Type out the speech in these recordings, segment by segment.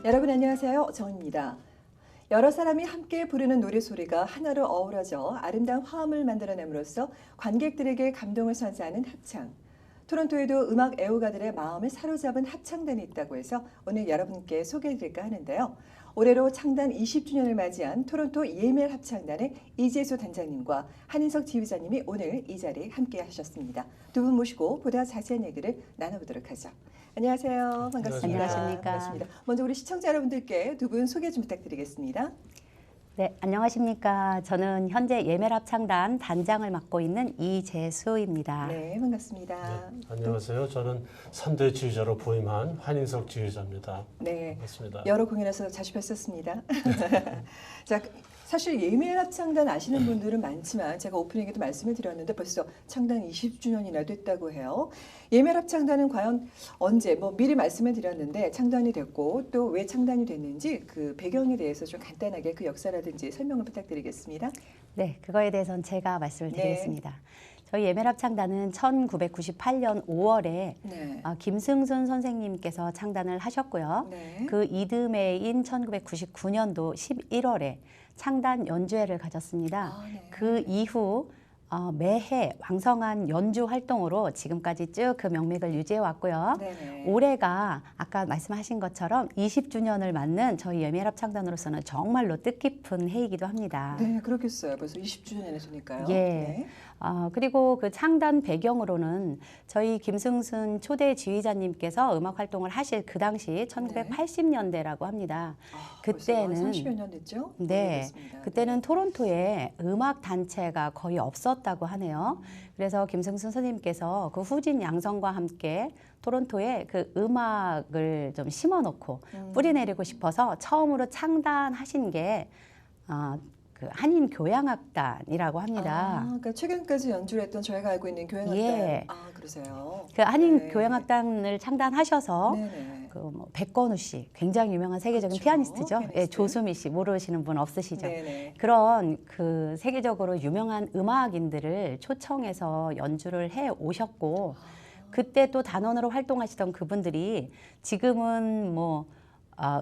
여러분 안녕하세요. 정입니다. 여러 사람이 함께 부르는 노래소리가 하나로 어우러져 아름다운 화음을 만들어냄으로써 관객들에게 감동을 선사하는 합창. 토론토에도 음악 애호가들의 마음을 사로잡은 합창단이 있다고 해서 오늘 여러분께 소개해드릴까 하는데요. 올해로 창단 20주년을 맞이한 토론토 예멜 합창단의 이재수 단장님과 한인석 지휘자님이 오늘 이 자리에 함께 하셨습니다. 두 분 모시고 보다 자세한 얘기를 나눠보도록 하죠. 안녕하세요. 반갑습니다. 안녕하십니까. 반갑습니다. 먼저 우리 시청자 여러분들께 두 분 소개 좀 부탁드리겠습니다. 네, 안녕하십니까. 저는 현재 예멜 합창단 단장을 맡고 있는 이재수입니다. 네, 반갑습니다. 네, 안녕하세요. 저는 3대 지휘자로 부임한 한인석 지휘자입니다. 네, 반갑습니다. 여러 공연에서 자주 뵀었습니다. 자, 사실 예멜 합창단 아시는 분들은 많지만 제가 오프닝에도 말씀을 드렸는데 벌써 창단 20주년이나 됐다고 해요. 예멜 합창단은 과연 언제 미리 말씀을 드렸는데 창단이 됐고 또 왜 창단이 됐는지 그 배경에 대해서 좀 간단하게 그 역사라든지 설명을 부탁드리겠습니다. 네, 그거에 대해서는 제가 말씀을 네. 드리겠습니다. 저희 예멜 합창단은 1998년 5월에 네. 김승순 선생님께서 창단을 하셨고요. 네. 그 이듬해인 1999년도 11월에 창단 연주회를 가졌습니다. 네. 그 이후 매해 왕성한 연주 활동으로 지금까지 쭉 그 명맥을 유지해 왔고요. 네네. 올해가 아까 말씀하신 것처럼 20주년을 맞는 저희 예멜 합창단으로서는 정말로 뜻깊은 해이기도 합니다. 네, 그렇겠어요. 벌써 20주년이 되니까요. 예. 네. 그리고 그 창단 배경으로는 저희 김승순 초대 지휘자님께서 음악 활동을 하실 그 당시 1980년대라고 합니다. 그때는 30여 년 됐죠? 네, 모르겠습니다. 그때는 네. 토론토에 음악 단체가 거의 없었다고 하네요. 그래서 김승순 선생님께서 그 후진 양성과 함께 토론토에 그 음악을 좀 심어놓고 뿌리 내리고 싶어서 처음으로 창단하신 게 그 한인 교향악단이라고 합니다. 그러니까 최근까지 연주를 했던 저희가 알고 있는 교향악단. 예. 그러세요. 그 한인 네. 교향악단을 창단하셔서 네네. 그 백건우 씨, 굉장히 유명한 세계적인 그렇죠. 피아니스트죠. 피아니스트. 예, 조수미 씨 모르시는 분 없으시죠? 네네. 그런 그 세계적으로 유명한 음악인들을 초청해서 연주를 해 오셨고 그때 또 단원으로 활동하시던 그분들이 지금은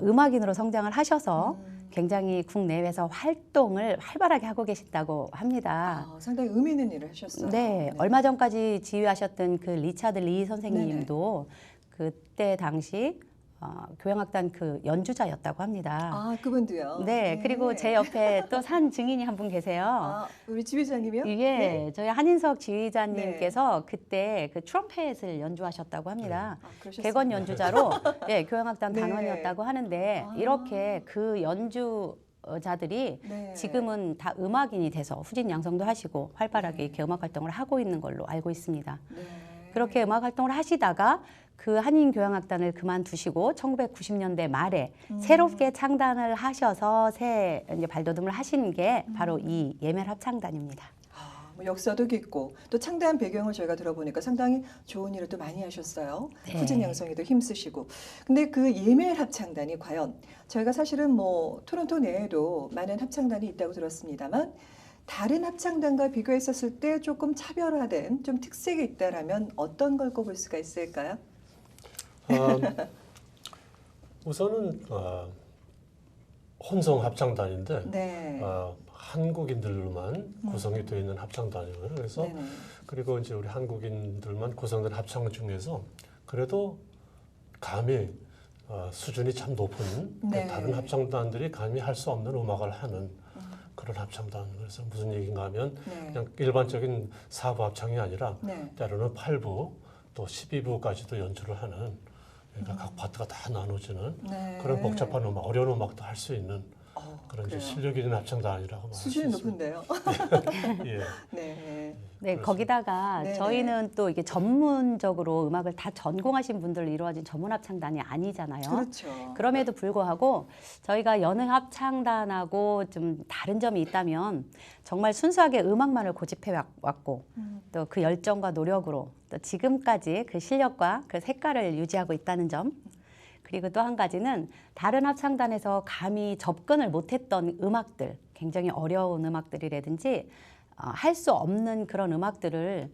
음악인으로 성장을 하셔서 굉장히 국내외에서 활동을 활발하게 하고 계신다고 합니다. 상당히 의미 있는 일을 하셨어요. 네, 얼마 전까지 지휘하셨던 그 리차드 리 선생님도 그때 당시 교향악단 그 연주자였다고 합니다. 그분도요. 네, 그리고 제 옆에 또 산 증인이 한 분 계세요. 우리 지휘자님이요? 이게 네. 저희 한인석 지휘자님께서 그때 그 트럼펫을 연주하셨다고 합니다. 그러셨어요. 객원 연주자로 교향악단 네. 단원이었다고 하는데 이렇게 그 연주자들이 네. 지금은 다 음악인이 돼서 후진 양성도 하시고 활발하게 이렇게 음악 활동을 하고 있는 걸로 알고 있습니다. 네. 그렇게 음악 활동을 하시다가 그 한인 교향악단을 그만두시고 1990년대 말에 새롭게 창단을 하셔서 새 이제 발돋움을 하신 게 바로 이 예멜 합창단입니다. 역사도 깊고 또 창단 배경을 저희가 들어보니까 상당히 좋은 일을 또 많이 하셨어요. 네. 후진 양성에도 힘쓰시고. 근데 그 예멜 합창단이 과연 저희가 사실은 토론토 내에도 많은 합창단이 있다고 들었습니다만 다른 합창단과 비교했었을 때 조금 차별화된 좀 특색이 있다라면 어떤 걸 꼽을 수가 있을까요? 우선은 혼성 합창단인데 네. 한국인들로만 구성이 되어 있는 합창단이에요. 그래서 네네. 그리고 이제 우리 한국인들만 구성된 합창 중에서 그래도 감히 수준이 참 높은 네. 다른 합창단들이 감히 할 수 없는 음악을 하는 그런 합창단. 그래서 무슨 얘기인가 하면 네. 그냥 일반적인 4부 합창이 아니라 네. 때로는 8부 또 12부까지도 연주를 하는 그러니까 각 파트가 다 나눠지는 네. 그런 복잡한 음악, 어려운 음악도 할 수 있는 그런 이제 그래요. 실력 있는 합창단이라고 말할 수 수준이 있습니다. 높은데요. 예. 네. 네, 그렇습니다. 거기다가 네네. 저희는 또 이게 전문적으로 음악을 다 전공하신 분들로 이루어진 전문 합창단이 아니잖아요. 그렇죠. 그럼에도 불구하고 저희가 여느 합창단하고 좀 다른 점이 있다면 정말 순수하게 음악만을 고집해 왔고 또 그 열정과 노력으로 또 지금까지 그 실력과 그 색깔을 유지하고 있다는 점. 그리고 또 한 가지는 다른 합창단에서 감히 접근을 못했던 음악들, 굉장히 어려운 음악들이라든지 할 수 없는 그런 음악들을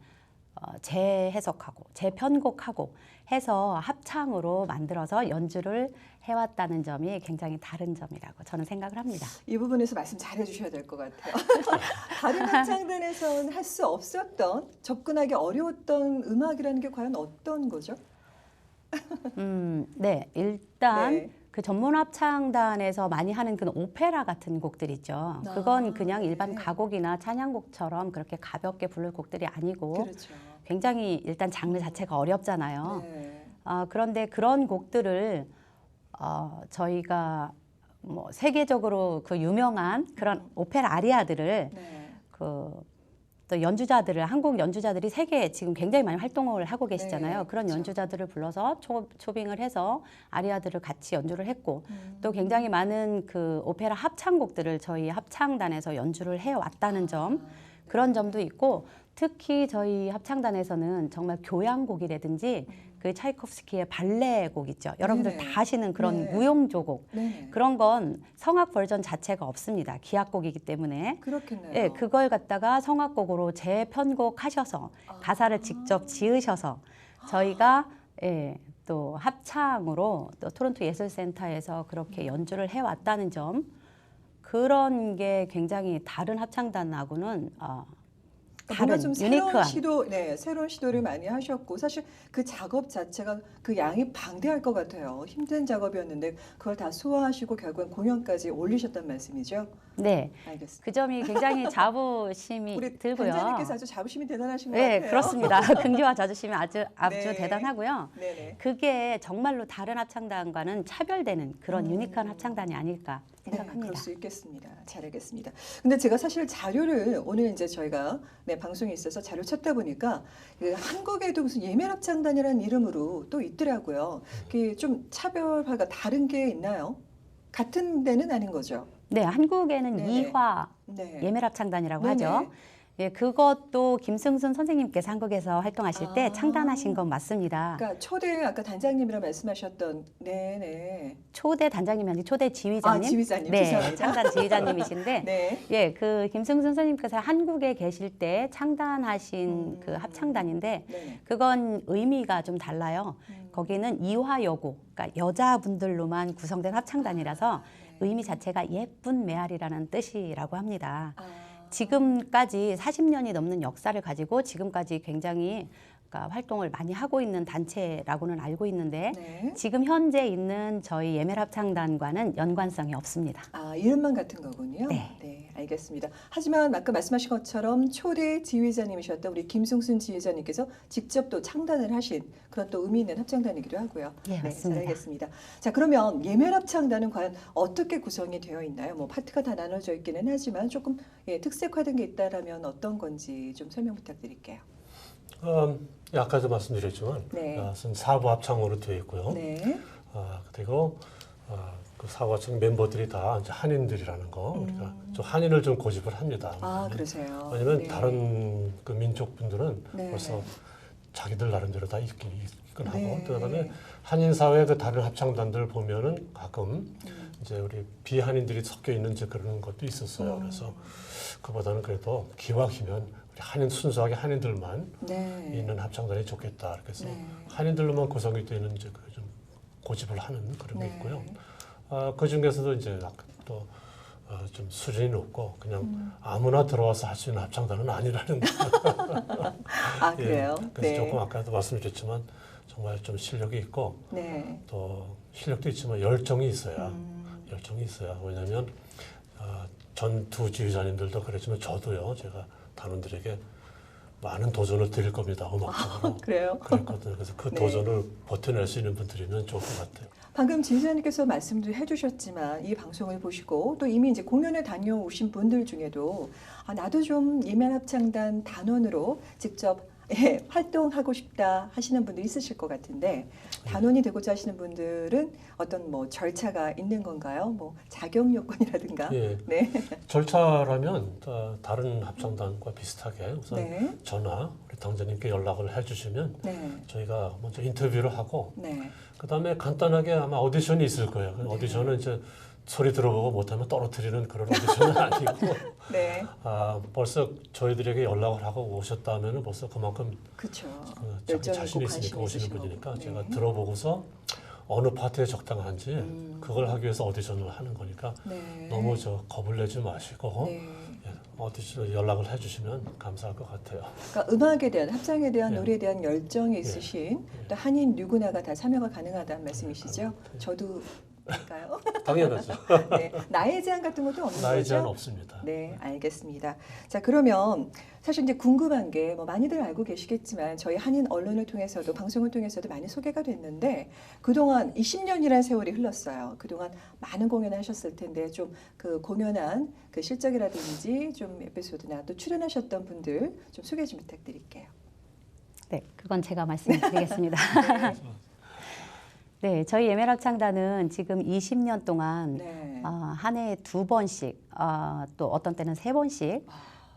재해석하고 재편곡하고 해서 합창으로 만들어서 연주를 해왔다는 점이 굉장히 다른 점이라고 저는 생각을 합니다. 이 부분에서 말씀 잘해 주셔야 될 것 같아요. 다른 합창단에서는 할 수 없었던 접근하기 어려웠던 음악이라는 게 과연 어떤 거죠? 네, 일단 네. 그 전문 합창단에서 많이 하는 그 오페라 같은 곡들 있죠. 그건 그냥 일반 네. 가곡이나 찬양곡처럼 그렇게 가볍게 부를 곡들이 아니고 그렇죠. 굉장히 일단 장르 자체가 어렵잖아요. 네. 그런데 그런 곡들을 저희가 뭐 세계적으로 그 유명한 그런 오페라 아리아들을 네. 또 연주자들을 한국 연주자들이 세계에 지금 굉장히 많이 활동을 하고 계시잖아요. 네, 그런 그렇죠. 연주자들을 불러서 초빙을 해서 아리아들을 같이 연주를 했고 음. 또 굉장히 많은 그 오페라 합창곡들을 저희 합창단에서 연주를 해왔다는 점 그런 점도 있고 특히 저희 합창단에서는 정말 교향곡이라든지 그 차이코프스키의 발레 곡 있죠. 여러분들 네네. 다 아시는 그런 네. 무용조곡 네. 그런 건 성악 버전 자체가 없습니다. 기악곡이기 때문에. 그렇겠네요. 예, 그걸 갖다가 성악곡으로 재편곡하셔서 가사를 직접 지으셔서 저희가 또 합창으로 또 토론토 예술센터에서 그렇게 연주를 해왔다는 점 그런 게 굉장히 다른 합창단하고는 뭔가 다른 좀 새로운 유니크한 시도, 네, 새로운 시도를 많이 하셨고 사실 그 작업 자체가 그 양이 방대할 것 같아요. 힘든 작업이었는데 그걸 다 소화하시고 결국은 공연까지 올리셨단 말씀이죠. 네, 알겠습니다. 그 점이 굉장히 자부심이 우리 들고요. 단장님께서 아주 자부심이 대단하신 것 네, 같아요. 그렇습니다. 긍지와 자주심이 아주 네. 대단하고요. 네네. 그게 정말로 다른 합창단과는 차별되는 그런 유니크한 합창단이 아닐까 네, 생각합니다. 그럴 수 있겠습니다. 잘 알겠습니다. 근데 제가 사실 자료를 오늘 이제 저희가 방송에 있어서 자료 찾다 보니까 그 한국에도 무슨 예멜합창단이라는 이름으로 또 있더라고요. 그게 좀 차별화가 다른 게 있나요? 같은 데는 아닌 거죠? 네, 한국에는 네네. 이화 네. 예멜합창단이라고 네네. 하죠. 예, 그것도 김승순 선생님께서 한국에서 활동하실 때 아. 창단하신 건 맞습니다. 그러니까 초대 아까 단장님이라 말씀하셨던 네네. 초대 단장님이 아니고 초대 지휘자님. 지휘자님 네, 죄송합니다. 창단 지휘자님이신데 네. 예, 그 김승순 선생님께서 한국에 계실 때 창단하신 그 합창단인데 네네. 그건 의미가 좀 달라요. 거기는 이화여고, 그러니까 여자분들로만 구성된 합창단이라서 의미 자체가 예쁜 메아리라는 뜻이라고 합니다. 지금까지 40년이 넘는 역사를 가지고 지금까지 굉장히 그러니까 활동을 많이 하고 있는 단체라고는 알고 있는데 네. 지금 현재 있는 저희 예멜합창단과는 연관성이 없습니다. 이름만 같은 거군요. 네. 알겠습니다. 하지만 아까 말씀하신 것처럼 초대 지휘자님이셨던 우리 김승순 지휘자님께서 직접 또 창단을 하신 그런 또 의미 있는 합창단이기도 하고요. 예, 맞습니다. 잘 알겠습니다. 자, 그러면 예멜합창단은 과연 어떻게 구성이 되어 있나요? 뭐 파트가 다 나눠져 있기는 하지만 조금 특색화된 게 있다라면 어떤 건지 좀 설명 부탁드릴게요. 아까도 말씀드렸지만 네. 이것은 사부 합창으로 되어 있고요. 네. 그리고 그 사부 합창 멤버들이 다 이제 한인들이라는 거 우리가 좀 한인을 좀 고집을 합니다. 그러세요. 왜냐하면 네. 다른 그 민족 분들은 네. 벌써 자기들 나름대로 다 있긴 하고 네. 그다음에 한인 사회 그 다른 합창단들 보면은 가끔 이제 우리 비한인들이 섞여 있는 이제 그런 것도 있었어요. 그래서 그보다는 그래도 기왕이면 우리 한인 순수하게 한인들만 네. 있는 합창단이 좋겠다. 그래서 네. 한인들로만 구성이 되는 이제 그 좀 고집을 하는 그런 게 네. 있고요. 그 중에서도 이제 또 좀 수준이 높고 그냥 아무나 들어와서 할 수 있는 합창단은 아니라는 그래요? 그래서 네. 조금 아까도 말씀드렸지만 정말 좀 실력이 있고 네. 또 실력도 있지만 열정이 있어야 열정이 있어야 왜냐하면 전 두 지휘자님들도 그랬지만 저도요 제가 단원들에게 많은 도전을 드릴 겁니다 음악적으로 그래요? 그랬거든요. 그래서 그 네. 도전을 버텨낼 수 있는 분들이면 좋을 것 같아요. 방금 지휘자님께서 말씀도 해주셨지만 이 방송을 보시고 또 이미 이제 공연에 다녀오신 분들 중에도 나도 좀 예멜합창단 단원으로 직접 활동하고 싶다 하시는 분도 있으실 것 같은데 단원이 되고자 하시는 분들은 어떤 뭐 절차가 있는 건가요? 뭐 자격 요건이라든가. 예. 네. 절차라면 다른 합창단과 비슷하게 우선 네. 전화 우리 당자님께 연락을 해주시면 네. 저희가 먼저 인터뷰를 하고 네. 그다음에 간단하게 아마 오디션이 있을 거예요. 그 오디션은 이제 소리 들어보고 못하면 떨어뜨리는 그런 오디션은 아니고 네. 벌써 저희들에게 연락을 하고 오셨다면은 벌써 그만큼 그렇죠. 자기 자신 있으니까 오시는 분이니까 제가 들어보고서 어느 파트에 적당한지 그걸 하기 위해서 오디션을 하는 거니까 네. 너무 겁을 내지 마시고 네. 오디션 연락을 해주시면 감사할 것 같아요. 그러니까 음악에 대한 합창에 대한 예. 노래에 대한 열정이 있으신 또 한인 누구나가 다 참여가 가능하다는 말씀이시죠? 네. 저도 할까요? 당연하죠. 네. 나이 제한 같은 것도 없는 나이 거죠? 제한 없습니다. 네, 알겠습니다. 자, 그러면 사실 이제 궁금한 게 뭐 많이들 알고 계시겠지만 저희 한인 언론을 통해서도 방송을 통해서도 많이 소개가 됐는데 그동안 20년이라는 세월이 흘렀어요. 그동안 많은 공연을 하셨을 텐데 좀 그 공연한 그 실적이라든지 좀 에피소드나 또 출연하셨던 분들 좀 소개 좀 부탁드릴게요. 네, 그건 제가 말씀드리겠습니다. 네, 저희 에메랄창단은 지금 20년 동안 네. 한 해에 2번씩, 또 어떤 때는 3번씩,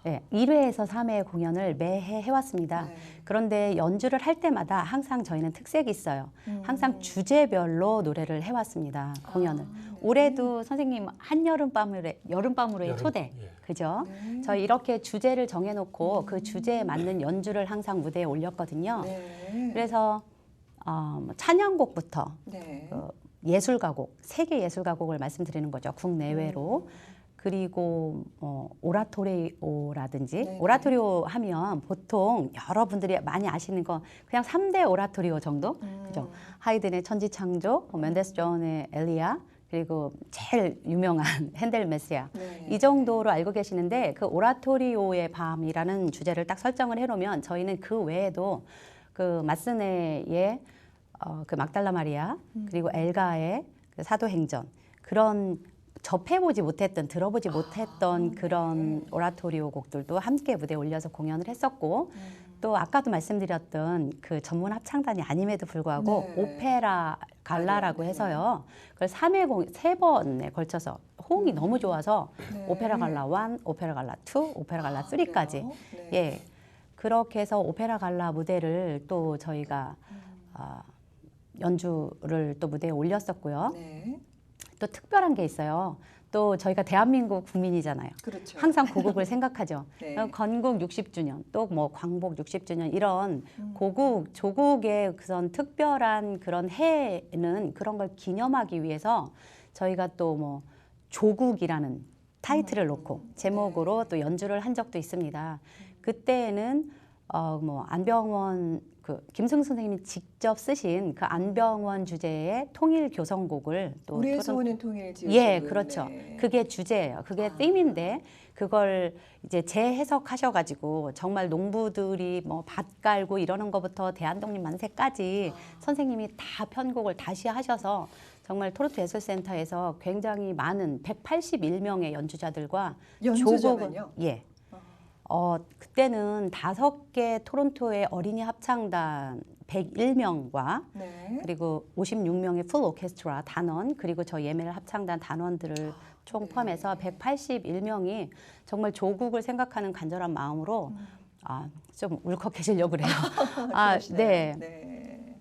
네, 1회에서 3회 공연을 매해 해왔습니다. 네. 그런데 연주를 할 때마다 항상 저희는 특색이 있어요. 항상 주제별로 노래를 해왔습니다. 공연을. 네. 올해도 선생님 한여름밤으로의 여름, 초대, 예. 그죠? 네. 저희 이렇게 주제를 정해놓고 그 주제에 맞는 연주를 항상 무대에 올렸거든요. 네. 그래서 찬양곡부터 네. 예술가곡, 세계 예술가곡을 말씀드리는 거죠. 국내외로. 그리고 오라토리오라든지 네네. 오라토리오 하면 보통 여러분들이 많이 아시는 건 그냥 3대 오라토리오 정도. 그죠? 하이든의 천지창조, 멘데스 존의 엘리야, 그리고 제일 유명한 핸델 메시아. 네. 이 정도로 알고 계시는데 그 오라토리오의 밤이라는 주제를 딱 설정을 해놓으면 저희는 그 외에도 그 마스네의 그 막달라 마리아 그리고 엘가의 그 사도행전 그런 접해보지 못했던 들어보지 못했던 그런 오라토리오 곡들도 함께 무대에 올려서 공연을 했었고 또 아까도 말씀드렸던 그 전문 합창단이 아님에도 불구하고 네. 오페라 갈라라고 네. 해서요. 그걸 3번에 걸쳐서 호응이 너무 좋아서 네. 오페라 갈라 1, 오페라 갈라 2, 오페라 갈라 3까지 그래요? 네. 예. 그렇게 해서 오페라 갈라 무대를 또 저희가 연주를 또 무대에 올렸었고요. 네. 또 특별한 게 있어요. 또 저희가 대한민국 국민이잖아요. 그렇죠. 항상 고국을 생각하죠. 네. 건국 60주년, 또 뭐 광복 60주년 이런 고국, 조국의 그런 특별한 그런 해는 그런 걸 기념하기 위해서 저희가 또 뭐 조국이라는 타이틀을 놓고 제목으로 또 연주를 한 적도 있습니다. 그때는 뭐 안병원 그 김승수 선생님이 직접 쓰신 그 안병원 주제의 통일 교성곡을 또 우리의 토론- 소원은 통일지. 예, 그렇죠. 네. 그게 주제예요. 그게 띠임인데 그걸 이제 재해석하셔가지고 정말 농부들이 뭐 밭 깔고 이러는 것부터 대한독립 만세까지 선생님이 다 편곡을 다시 하셔서 정말 토론토 예술센터에서 굉장히 많은 181명의 연주자들과 연주자만요? 예. 그때는 5개 토론토의 어린이 합창단 101명과 네. 그리고 56명의 풀 오케스트라 단원 그리고 저희 예멜 합창단 단원들을 총 포함해서 181명이 정말 조국을 생각하는 간절한 마음으로 좀 울컥해지려고 그래요. 그러시나요? 네. 네.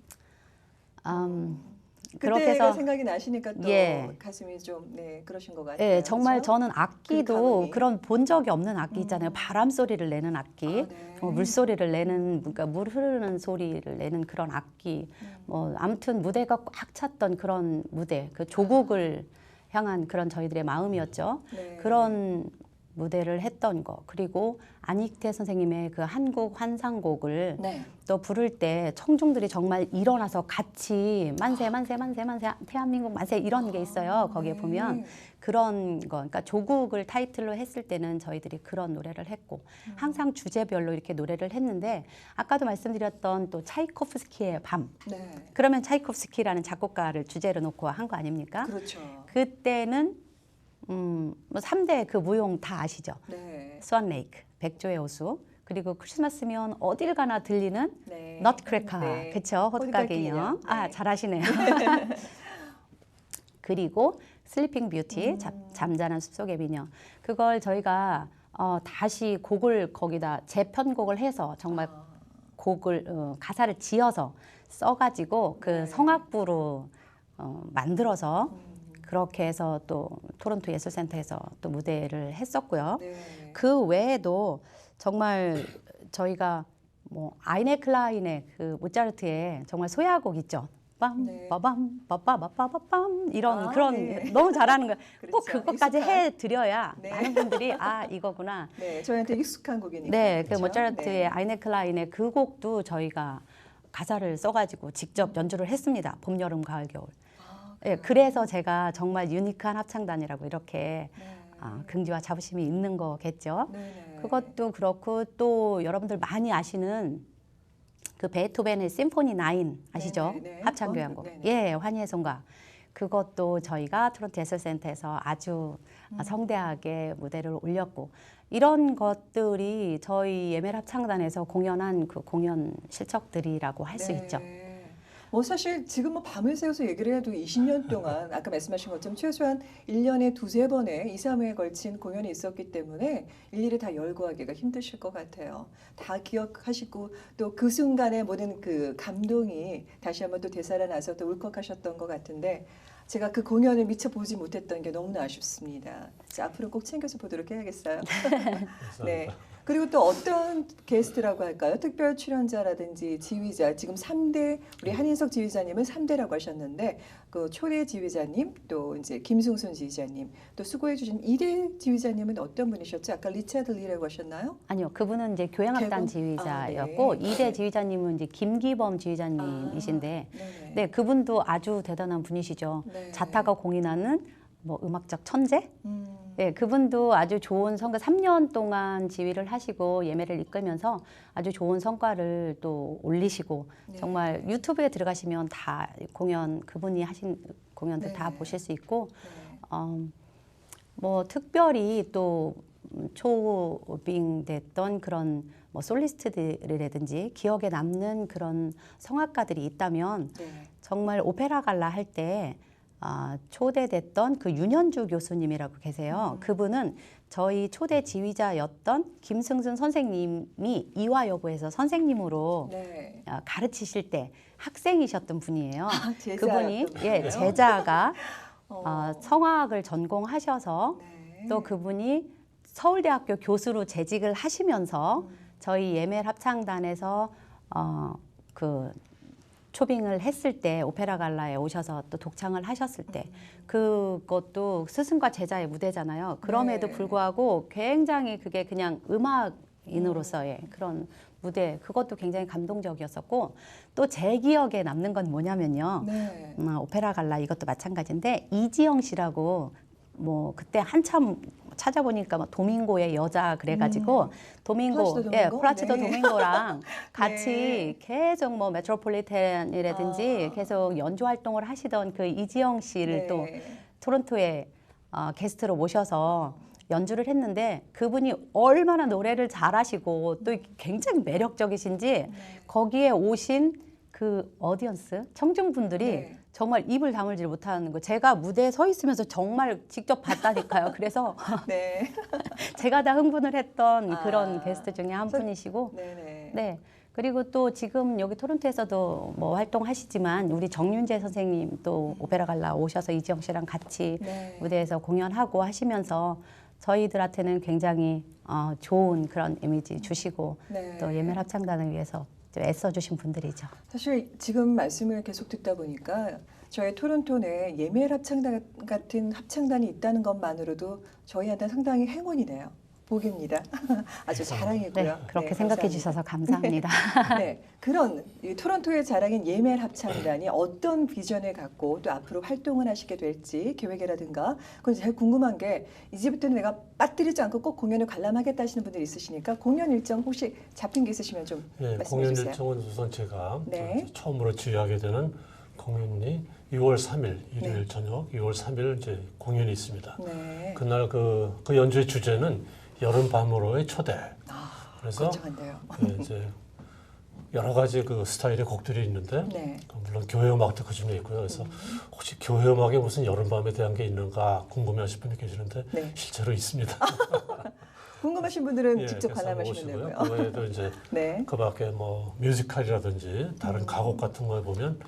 그렇게 그때가 해서 생각이 나시니까 또 예. 가슴이 좀 그러신 것 같아요. 예, 정말 그렇죠? 저는 그 악기도 감흥이. 그런 본 적이 없는 악기 있잖아요. 바람 소리를 내는 악기, 네. 물소리를 내는, 그러니까 물 흐르는 소리를 내는 그런 악기. 뭐 아무튼 무대가 꽉 찼던 그런 무대, 그 조국을 향한 그런 저희들의 마음이었죠. 네. 그런 무대를 했던 거. 그리고 안익태 선생님의 그 한국 환상곡을 네. 또 부를 때 청중들이 정말 일어나서 같이 만세 만세 만세 만세 대한민국 만세 이런 게 있어요. 거기에 네. 보면 그런 거 그러니까 조국을 타이틀로 했을 때는 저희들이 그런 노래를 했고 항상 주제별로 이렇게 노래를 했는데 아까도 말씀드렸던 또 차이코프스키의 밤 네. 그러면 차이코프스키라는 작곡가를 주제로 놓고 한 거 아닙니까? 그렇죠. 그때는 뭐 3대 그 무용 다 아시죠? 네. 스완 레이크, 백조의 호수, 그리고 크리스마스면 어딜 가나 들리는 네. 넛크래커, 네. 그쵸? 호두까기 인형. 네. 아, 잘하시네요. 그리고 슬리핑 뷰티, 잠자는 숲속의 미녀. 그걸 저희가 다시 곡을 거기다 재편곡을 해서 정말 곡을 가사를 지어서 써가지고 그 네. 성악부로 만들어서 그렇게 해서 또 토론토 예술센터에서 또 무대를 했었고요. 네. 그 외에도 정말 저희가 뭐 아이네 클라인의 그 모차르트의 정말 소야곡 있죠. 빰, 네. 빠밤, 빠빠바빠밤 이런 아, 그런 네. 너무 잘하는 거예요. 꼭 그렇죠. 그것까지 익숙한. 해드려야 네. 많은 분들이 아 이거구나. 네, 저희한테 익숙한 곡이니까. 네, 그 그렇죠? 모차르트의 네. 아이네 클라인의 그 곡도 저희가 가사를 써가지고 직접 연주를 했습니다. 봄, 여름, 가을, 겨울. 아, 예, 그래서 제가 정말 유니크한 합창단이라고 이렇게 네. 긍지와 자부심이 있는 거겠죠. 네네. 그것도 그렇고 또 여러분들 많이 아시는 그 베토벤의 심포니 9 아시죠? 네네. 합창교향곡. 네네. 예, 환희의 송가. 그것도 저희가 토론토 예술센터에서 아주 성대하게 무대를 올렸고 이런 것들이 저희 예멜 합창단에서 공연한 그 공연 실적들이라고 할 수 네. 있죠. 뭐 사실 지금 뭐 밤을 새워서 얘기를 해도 20년 동안 아까 말씀하신 것처럼 최소한 1년에 두세 번의 2, 3회에 걸친 공연이 있었기 때문에 일일이 다 열거하기가 힘드실 것 같아요. 다 기억하시고 또 그 순간의 모든 그 감동이 다시 한번 또 되살아나서 또 울컥하셨던 것 같은데 제가 그 공연을 미처 보지 못했던 게 너무나 아쉽습니다. 자, 앞으로 꼭 챙겨서 보도록 해야겠어요. 네. 그리고 또 어떤 게스트라고 할까요? 특별 출연자라든지 지휘자, 지금 3대, 우리 한인석 지휘자님은 3대라고 하셨는데, 그 초대 지휘자님, 또 이제 김승순 지휘자님, 또 수고해주신 2대 지휘자님은 어떤 분이셨죠? 아까 리차드 리라고 하셨나요? 아니요, 그분은 이제 교향악단 개공? 지휘자였고 아, 네. 이 2대 지휘자님은 이제 김기범 지휘자님이신데 네네. 네, 그분도 아주 대단한 분이시죠. 네. 자타가 공인하는 뭐 음악적 천재? 음, 네, 그분도 아주 좋은 성과 3년 동안 지휘를 하시고 예매를 이끌면서 아주 좋은 성과를 또 올리시고 네. 정말 유튜브에 들어가시면 다 공연 그분이 하신 공연들 네. 다 보실 수 있고 네. 뭐 특별히 또 초빙됐던 그런 뭐 솔리스트들이라든지 기억에 남는 그런 성악가들이 있다면 네. 정말 오페라 갈라 할 때 초대됐던 그 윤현주 교수님이라고 계세요. 그분은 저희 초대 지휘자였던 김승순 선생님이 이화여고에서 선생님으로 네. 가르치실 때 학생이셨던 분이에요. 아, 그분이 제자였던 예, 분이에요? 제자가 어. 성악을 전공하셔서 네. 또 그분이 서울대학교 교수로 재직을 하시면서 저희 예멜 합창단에서 그 초빙을 했을 때 오페라 갈라에 오셔서 또 독창을 하셨을 때 그것도 스승과 제자의 무대잖아요. 그럼에도 네. 불구하고 굉장히 그게 그냥 음악인으로서의 그런 무대 그것도 굉장히 감동적이었었고 또 제 기억에 남는 건 뭐냐면요. 네. 오페라 갈라 이것도 마찬가지인데 이지영 씨라고 뭐 그때 한참 찾아보니까 뭐 도밍고의 여자 그래가지고 도밍고 플라치도 예 도밍고? 플라치도 네. 도밍고랑 같이 네. 계속 뭐 메트로폴리탄이라든지 아. 계속 연주 활동을 하시던 그 이지영 씨를 네. 또 토론토에 게스트로 모셔서 연주를 했는데 그분이 얼마나 노래를 잘하시고 또 굉장히 매력적이신지 거기에 오신 그 오디언스 청중분들이 네. 정말 입을 다물지 못하는 거 제가 무대에 서 있으면서 정말 직접 봤다니까요. 그래서 네. 제가 다 흥분을 했던 아. 그런 게스트 중에 한 분이시고 네네. 네. 그리고 또 지금 여기 토론토에서도 뭐 활동하시지만 우리 정윤재 선생님 또 오페라 갈라 오셔서 이지영 씨랑 같이 네. 무대에서 공연하고 하시면서 저희들한테는 굉장히 좋은 그런 이미지 주시고 네. 또 예멜 합창단을 위해서 좀 애써주신 분들이죠. 사실 지금 말씀을 계속 듣다 보니까 저희 토론토 내 예멜 합창단 같은 합창단이 있다는 것만으로도 저희한테 상당히 행운이네요. 복입니다. 아주 자랑이고요. 네, 그렇게 네, 생각해 감사합니다. 주셔서 감사합니다. 네, 그런 이 토론토의 자랑인 예멜 합창단이 어떤 비전을 갖고 또 앞으로 활동을 하시게 될지 계획이라든가 그건 제일 궁금한 게 이제부터는 내가 빠뜨리지 않고 꼭 공연을 관람하겠다 하시는 분들이 있으시니까 공연 일정 혹시 잡힌 게 있으시면 좀 예, 말씀해 공연 주세요. 일정은 우선 제가 네. 처음으로 지휘하게 되는 공연이 6월 3일 일요일 네. 저녁 6월 3일 이제 공연이 있습니다. 네. 그날 그 연주의 주제는 여름 밤으로의 초대. 그래서 거창한데요. 예, 이제 여러 가지 그 스타일의 곡들이 있는데 네. 물론 교회 음악도 그 중에 있고요. 그래서 혹시 교회 음악에 무슨 여름 밤에 대한 게 있는가 궁금해하실 분이 계시는데 네. 실제로 있습니다. 궁금하신 분들은 예, 직접 그래서 관람하시면 오시고요. 되고요. 그 외에도 이제 네. 그 밖에 뭐 뮤지컬이라든지 다른 가곡 같은 거에 보면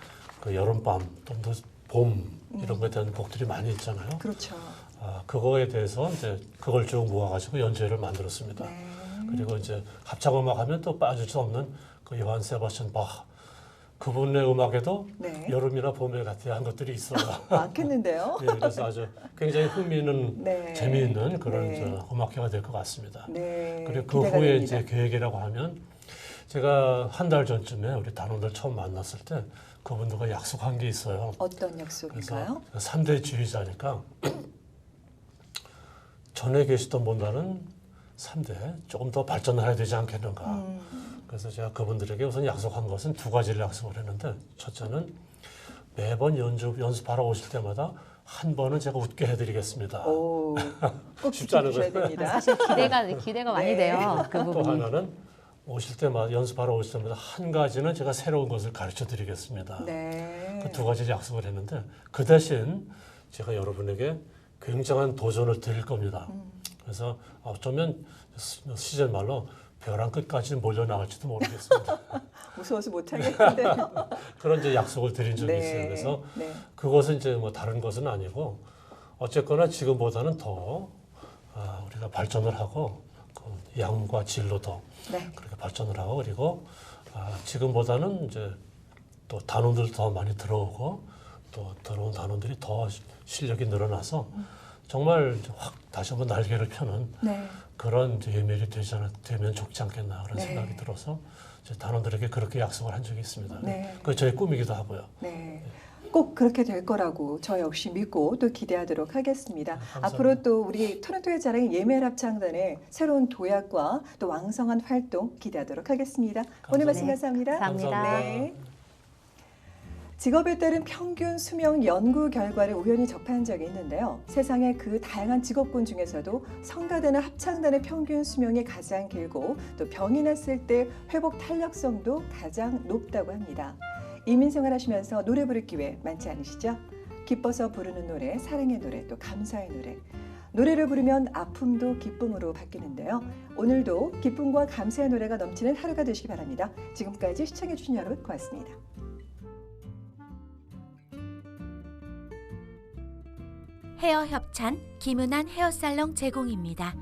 그 여름밤 좀 더 봄 이런 거에 대한 곡들이 많이 있잖아요. 그렇죠. 그거에 대해서 이제 그걸 쭉 모아가지고 연주회를 만들었습니다. 네. 그리고 이제 합창음악 하면 또 빠질 수 없는 그 요한 세바스찬 바흐 그분의 음악에도 네. 여름이나 봄에 같은 것들이 있어요. 많겠는데요. 예, 그래서 아주 굉장히 흥미있는 네. 재미있는 그런 네. 저 음악회가 될 것 같습니다. 네. 그리고 그 기대가 후에 됩니다. 이제 계획이라고 하면 제가 한 달 전쯤에 우리 단원들 처음 만났을 때 그분들과 약속한 게 있어요. 어떤 약속일까요? 그래서 3대주의자니까 전에 계시던 분과는 3대 조금 더 발전해야 되지 않겠는가. 그래서 제가 그분들에게 우선 약속한 것은 두 가지를 약속을 했는데 첫째는 매번 연습하러 오실 때마다 한 번은 제가 웃게 해드리겠습니다. 오, 꼭 쉽지 않은 지켜주셔야 거예요. 됩니다. 사실 기대가 많이 네. 돼요. 그 또 부분이. 하나는 오실 때마다 연습하러 오실 때마다 한 가지는 제가 새로운 것을 가르쳐 드리겠습니다. 네. 그 두 가지 약속을 했는데 그 대신 제가 여러분에게 굉장한 도전을 드릴 겁니다. 그래서 어쩌면 시즌 말로 벼랑 끝까지 몰려 나갈지도 모르겠습니다. 무서워서 못하겠는데. 그런 이제 약속을 드린 적이 네. 있어요. 그래서 네. 그것은 이제 뭐 다른 것은 아니고 어쨌거나 지금보다는 더 우리가 발전을 하고 그 양과 질로 더 네. 그렇게 발전을 하고 그리고 지금보다는 이제 또 단원들 더 많이 들어오고 또 들어온 단원들이 더 실력이 늘어나서 정말 이제 확 다시 한번 날개를 펴는 네. 그런 이제 예멸이 되면 좋지 않겠나 그런 네. 생각이 들어서 이제 단원들에게 그렇게 약속을 한 적이 있습니다. 네. 그게 저의 꿈이기도 하고요. 네. 꼭 그렇게 될 거라고 저 역시 믿고 또 기대하도록 하겠습니다. 감사합니다. 앞으로 또 우리 토론토의 자랑 예멜 합창단의 새로운 도약과 또 왕성한 활동 기대하도록 하겠습니다. 오늘 말씀 네. 감사합니다. 감사합니다. 네. 직업에 따른 평균 수명 연구 결과를 우연히 접한 적이 있는데요. 세상의 그 다양한 직업군 중에서도 성가대나 합창단의 평균 수명이 가장 길고 또 병이 났을 때 회복 탄력성도 가장 높다고 합니다. 이민생활 하시면서 노래 부를 기회 많지 않으시죠? 기뻐서 부르는 노래, 사랑의 노래, 또 감사의 노래. 노래를 부르면 아픔도 기쁨으로 바뀌는데요. 오늘도 기쁨과 감사의 노래가 넘치는 하루가 되시기 바랍니다. 지금까지 시청해주신 여러분 고맙습니다. 헤어 협찬 김은한 헤어살롱 제공입니다.